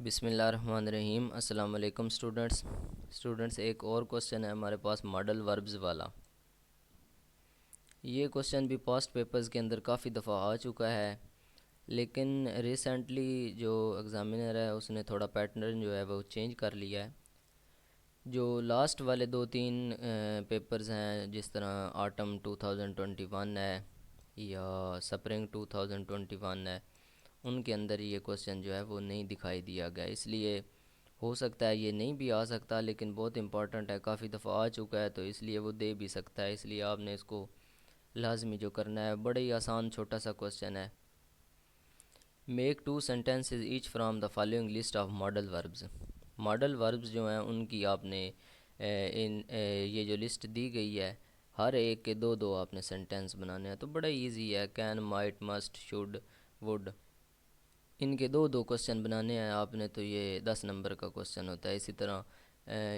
बिस्मिल्लाहिर्रहमानिर्रहीम। अस्सलाम वालेकुम स्टूडेंट्स, एक और क्वेश्चन है हमारे पास मॉडल वर्ब्स वाला। ये क्वेश्चन भी पास्ट पेपर्स के अंदर काफ़ी दफ़ा आ चुका है, लेकिन रिसेंटली जो एग्ज़ामिनर है उसने थोड़ा पैटर्न जो है वो चेंज कर लिया है। जो लास्ट वाले दो तीन पेपर्स हैं, जिस तरह आटम 2021 है या स्प्रिंग 2021 है, उनके अंदर ये क्वेश्चन जो है वो नहीं दिखाई दिया गया। इसलिए हो सकता है ये नहीं भी आ सकता, लेकिन बहुत इंपॉर्टेंट है, काफ़ी दफ़ा आ चुका है, तो इसलिए वो दे भी सकता है। इसलिए आपने इसको लाजमी जो करना है, बड़ा ही आसान छोटा सा क्वेश्चन है। Make two sentences each from the following list of modal verbs. Modal verbs जो हैं उनकी आपने ये जो लिस्ट दी गई है, हर एक के दो दो आपने सेंटेंस बनाने हैं। तो बड़ा इजी है, can, might, must, should, would, इनके दो दो क्वेश्चन बनाने हैं आपने, तो ये 10 नंबर का क्वेश्चन होता है। इसी तरह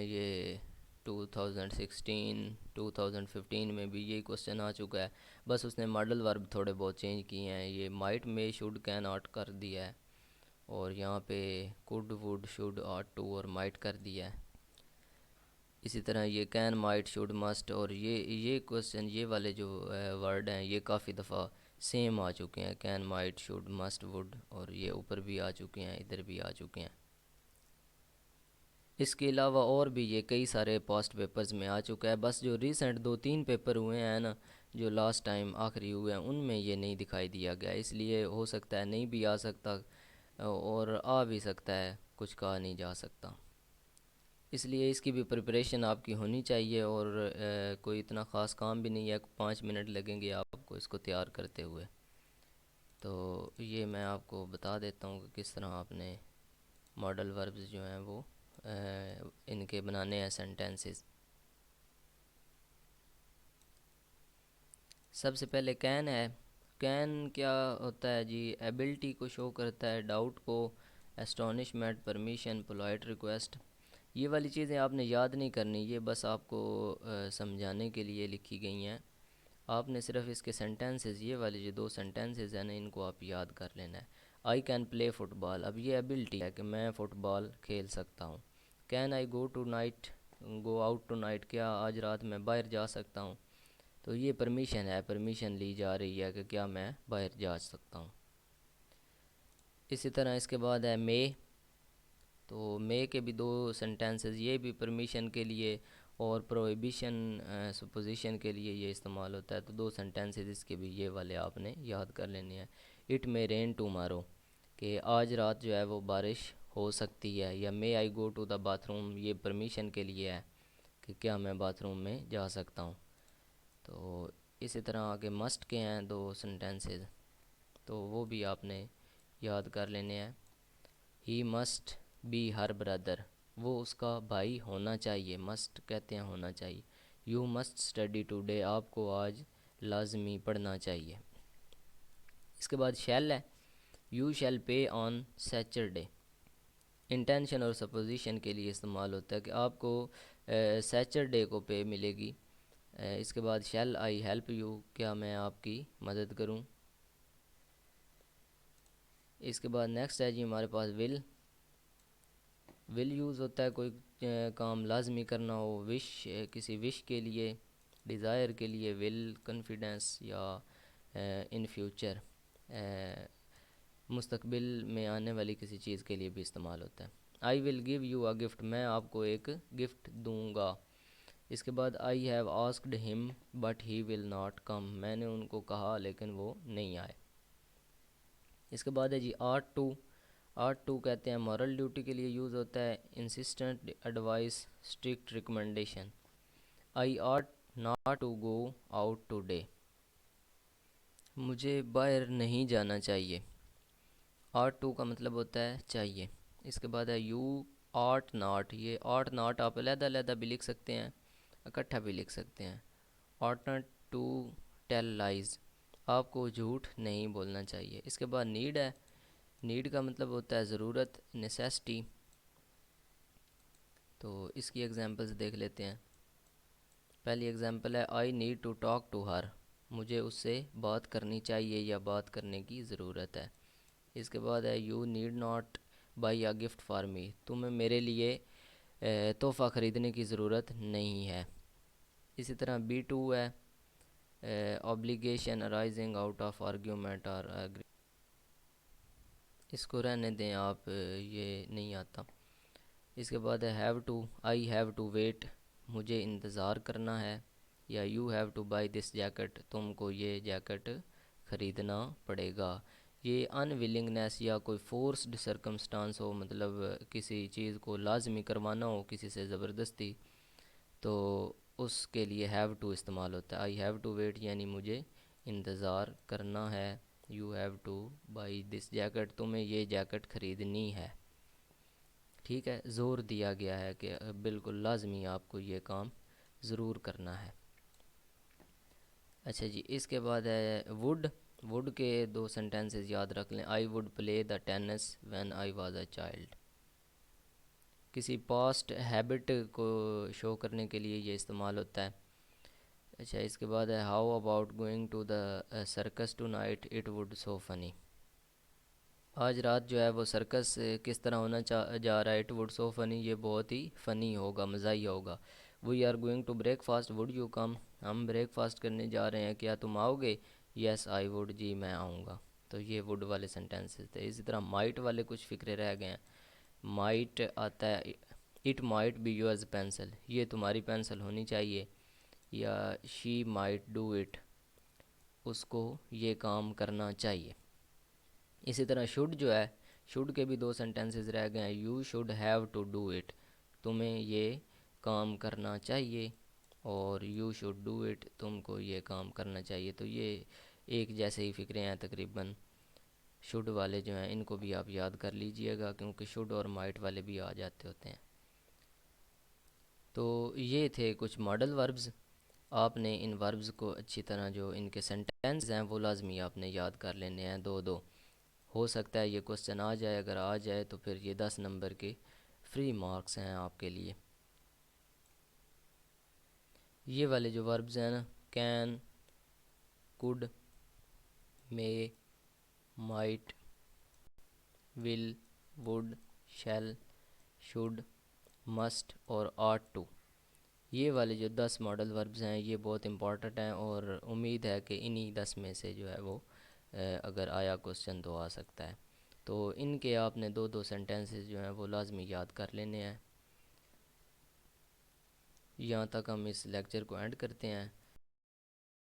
ये 2016 2015 में भी यही क्वेश्चन आ चुका है, बस उसने मॉडल वर्ब थोड़े बहुत चेंज किए हैं। ये माइट में शुड कैन आट कर दिया है, और यहाँ पे could would should ought to और माइट कर दिया है। इसी तरह ये कैन, माइट, शुड, मस्ट, और ये क्वेश्चन, ये वाले जो वर्ड हैं, ये काफ़ी दफ़ा सेम आ चुके हैं। Can, might, should, must, would, और ये ऊपर भी आ चुके हैं, इधर भी आ चुके हैं। इसके अलावा और भी ये कई सारे पास्ट पेपर्स में आ चुका है। बस जो रिसेंट दो तीन पेपर हुए हैं ना, जो लास्ट टाइम आखिरी हुए हैं, उनमें ये नहीं दिखाई दिया गया। इसलिए हो सकता है नहीं भी आ सकता, और आ भी सकता है, कुछ कहा नहीं जा सकता। इसलिए इसकी भी प्रिपरेशन आपकी होनी चाहिए, और कोई इतना ख़ास काम भी नहीं है, 5 मिनट लगेंगे आपको इसको तैयार करते हुए। तो ये मैं आपको बता देता हूँ कि किस तरह आपने मॉडल वर्ब्स जो हैं वो इनके बनाने हैं सेंटेंसेस। सबसे पहले कैन है। कैन क्या होता है जी? एबिलिटी को शो करता है, डाउट को, एस्टोनिशमेंट, परमिशन, पोलाइट रिक्वेस्ट। ये वाली चीज़ें आपने याद नहीं करनी, ये बस आपको समझाने के लिए लिखी गई हैं। आपने सिर्फ इसके सेंटेंसेस, ये वाले जो दो सेंटेंसेस हैं ना, इनको आप याद कर लेना है। आई कैन प्ले फुटबॉल, अब ये एबिलिटी है कि मैं फ़ुटबॉल खेल सकता हूँ। Can I go tonight, go out tonight, क्या आज रात मैं बाहर जा सकता हूँ? तो ये परमिशन है, परमिशन ली जा रही है कि क्या मैं बाहर जा सकता हूँ। इसी तरह इसके बाद है मे। तो मे के भी दो सेंटेंसेस, ये भी परमिशन के लिए और प्रोहिबिशन सुपोजिशन के लिए ये इस्तेमाल होता है। तो दो सेंटेंसेस इसके भी ये वाले आपने याद कर लेने हैं। इट मे रेन टुमारो, कि आज रात जो है वो बारिश हो सकती है। या मे आई गो टू द बाथरूम, ये परमिशन के लिए है कि क्या मैं बाथरूम में जा सकता हूँ। तो इसी तरह आगे मस्ट के हैं दो सेंटेंसेस, तो वो भी आपने याद कर लेने हैं। He must be her brother, वो उसका भाई होना चाहिए। मस्ट कहते हैं होना चाहिए। यू मस्ट स्टडी टुडे, आपको आज लाजमी पढ़ना चाहिए। इसके बाद शैल है। यू शैल पे ऑन सैटरडे, इंटेंशन और सपोजिशन के लिए इस्तेमाल होता है कि आपको सैटरडे को पे मिलेगी। इसके बाद शैल आई हेल्प यू, क्या मैं आपकी मदद करूं? इसके बाद नेक्स्ट है जी हमारे पास विल यूज़ होता है कोई काम लाजमी करना हो। विश, किसी विश के लिए, डिज़ायर के लिए। विल कॉन्फिडेंस या इन फ्यूचर, मुस्तकबिल में आने वाली किसी चीज़ के लिए भी इस्तेमाल होता है। I will give you a gift, मैं आपको एक गिफ्ट दूंगा। इसके बाद I have asked him but he will not come, मैंने उनको कहा लेकिन वो नहीं आए। इसके बाद है जी आर्ट टू। आर्ट टू कहते हैं मॉरल ड्यूटी के लिए यूज़ होता है। Insistent advice, strict recommendation. I ought not to go out today, मुझे बाहर नहीं जाना चाहिए। आर्ट टू का मतलब होता है चाहिए। इसके बाद है यू आर्ट नॉट, ये आर्ट नॉट आप अलग-अलग भी लिख सकते हैं, इकट्ठा भी लिख सकते हैं। Ought not to tell lies, आपको झूठ नहीं बोलना चाहिए। इसके बाद नीड है। नीड का मतलब होता है ज़रूरत, नेसेसिटी। तो इसकी एग्जांपल्स देख लेते हैं। पहली एग्जांपल है I need to talk to her, मुझे उससे बात करनी चाहिए या बात करने की ज़रूरत है। इसके बाद है you need not by a gift for me, तुम्हें मेरे लिए तोहफ़ा ख़रीदने की ज़रूरत नहीं है। इसी तरह B2 है, obligation arising out of argument और एग्री, इसको रहने दें आप, ये नहीं आता। इसके बाद है have to, I have to wait, मुझे इंतज़ार करना है। या you have to buy this jacket, तुमको ये जैकेट ख़रीदना पड़ेगा। ये अनविलिंगनेस या कोई फोर्स्ड सरकमस्टांस हो, मतलब किसी चीज़ को लाजमी करवाना हो किसी से ज़बरदस्ती, तो उसके लिए हैव टू इस्तेमाल होता है। आई हैव टू वेट यानी मुझे इंतज़ार करना है। You have to buy this jacket, तुम्हें ये जैकेट ख़रीदनी है। ठीक है, ज़ोर दिया गया है कि बिल्कुल लाजमी आपको ये काम ज़रूर करना है। अच्छा जी, इसके बाद है वुड। वुड के दो सेंटेंसेस याद रख लें। I would play the tennis when I was a child, किसी पास्ट हैबिट को शो करने के लिए ये इस्तेमाल होता है। अच्छा, इसके बाद है how about going to the circus tonight, it would so funny, आज रात जो है वो सर्कस किस तरह होना जा रहा है, इट वुड सो फनी, ये बहुत ही फ़नी होगा, मज़ाही होगा। We are going to breakfast, would you come, हम ब्रेकफास्ट करने जा रहे हैं, क्या तुम आओगे। यस आई वुड, जी मैं आऊँगा। तो ये वुड वाले सेंटेंसेस थे। इसी तरह माइट वाले कुछ फ़िक्रे रह गए हैं। माइट आता है, it might be yours pencil, ये तुम्हारी पेंसिल होनी चाहिए। या शी माइट डू इट, उसको ये काम करना चाहिए। इसी तरह शुड जो है, शुड के भी दो सेंटेंसेस रह गए हैं। You should have to do it, तुम्हें ये काम करना चाहिए। और यू शुड डू इट, तुमको ये काम करना चाहिए। तो ये एक जैसे ही फ़िक्रे हैं तकरीबन। शुड वाले जो हैं इनको भी आप याद कर लीजिएगा, क्योंकि शुड और माइट वाले भी आ जाते होते हैं। तो ये थे कुछ मॉडल वर्ब्स। आपने इन वर्ब्स को अच्छी तरह, जो इनके सेंटेंस हैं वो लाजमी आपने याद कर लेने हैं, दो दो। हो सकता है ये क्वेश्चन आ जाए, अगर आ जाए तो फिर ये 10 नंबर के फ्री मार्क्स हैं आपके लिए। ये वाले जो वर्ब्स हैं ना, can, could, may, might, will, would, shall, should, must और आर्ट टू, ये वाले जो 10 मॉडल वर्ब्स हैं ये बहुत इंपॉर्टेंट हैं। और उम्मीद है कि इन्हीं 10 में से जो है वो अगर आया क्वेश्चन तो आ सकता है। तो इनके आपने दो दो सेंटेंसेस जो हैं वो लाजमी याद कर लेने हैं। यहाँ तक हम इस लेक्चर को एंड करते हैं।